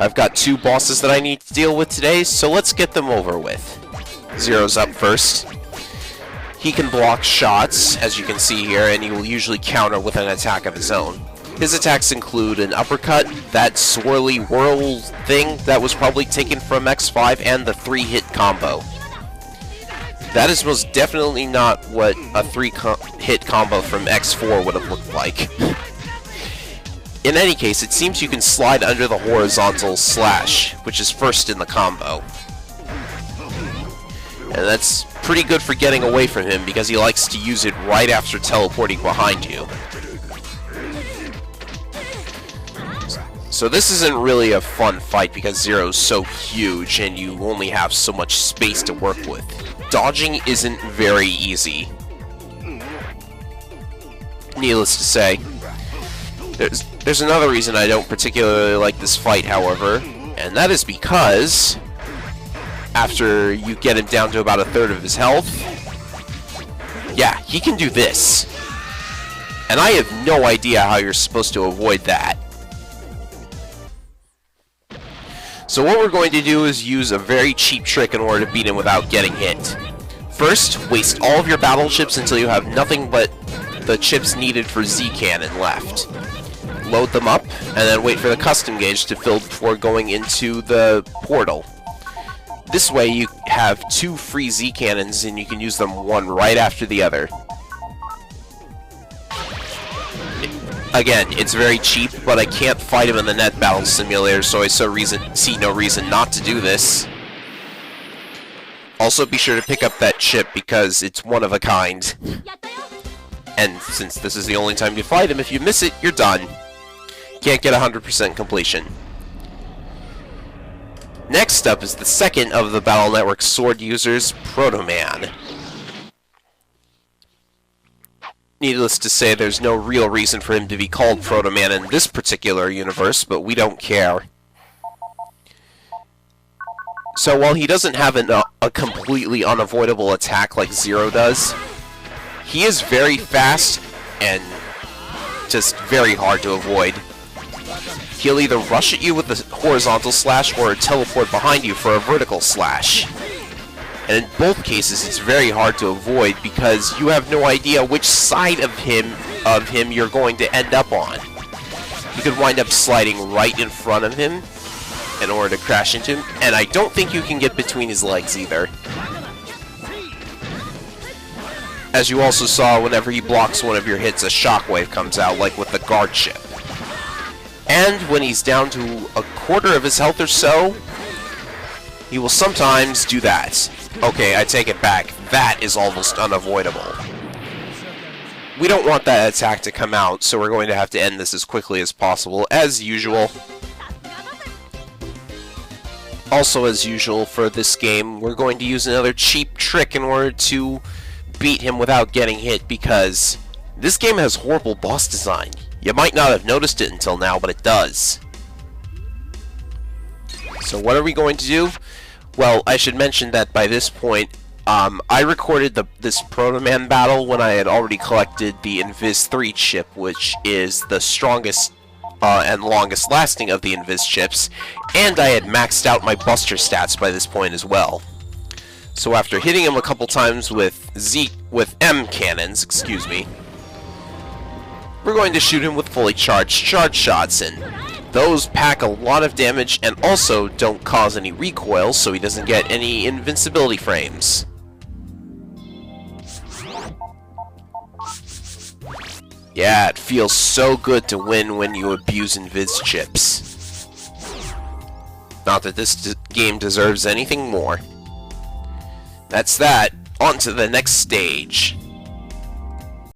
I've got 2 bosses that I need to deal with today, so let's get them over with. Zero's up first. He can block shots, as you can see here, and he will usually counter with an attack of his own. His attacks include an uppercut, that swirly whirl thing that was probably taken from X5, and the 3-hit combo. That is most definitely not what a 3-hit combo from X4 would have looked like. In any case, it seems you can slide under the horizontal slash, which is first in the combo. And that's pretty good for getting away from him, because he likes to use it right after teleporting behind you. So this isn't really a fun fight because Zero's so huge and you only have so much space to work with. Dodging isn't very easy. Needless to say. There's another reason I don't particularly like this fight, however, and that is because after you get him down to about 1/3 of his health, yeah, he can do this. And I have no idea how you're supposed to avoid that. So what we're going to do is use a very cheap trick in order to beat him without getting hit. First, waste all of your battle chips until you have nothing but the chips needed for Z Cannon left. Load them up, and then wait for the custom gauge to fill before going into the portal. This way you have 2 free Z Cannons and you can use them one right after the other. Again, it's very cheap, but I can't fight him in the net battle simulator, so I see no reason not to do this. Also, be sure to pick up that chip because it's one of a kind. And since this is the only time you fight him, if you miss it, you're done. Can't get 100% completion. Next up is the second of the Battle Network sword users, Protoman. Needless to say, there's no real reason for him to be called Protoman in this particular universe, but we don't care. So while he doesn't have a completely unavoidable attack like Zero does, he is very fast and just very hard to avoid. He'll either rush at you with a horizontal slash or teleport behind you for a vertical slash. And in both cases, it's very hard to avoid because you have no idea which side of him you're going to end up on. You could wind up sliding right in front of him in order to crash into him, and I don't think you can get between his legs either. As you also saw, whenever he blocks one of your hits, a shockwave comes out, like with the guard chip. And when he's down to 1/4 of his health or so, he will sometimes do that. Okay, I take it back. That is almost unavoidable. We don't want that attack to come out, so we're going to have to end this as quickly as possible, as usual. Also, as usual for this game, we're going to use another cheap trick in order to beat him without getting hit, because this game has horrible boss design. You might not have noticed it until now, but it does. So what are we going to do? Well, I should mention that by this point, I recorded this Protoman battle when I had already collected the Invis 3 chip, which is the strongest and longest lasting of the Invis chips, and I had maxed out my Buster stats by this point as well. So after hitting him a couple times with M cannons, excuse me, we're going to shoot him with fully charged shots, and those pack a lot of damage and also don't cause any recoil, so he doesn't get any invincibility frames. Yeah, it feels so good to win when you abuse Invis chips. Not that this game deserves anything more. That's that. On to the next stage.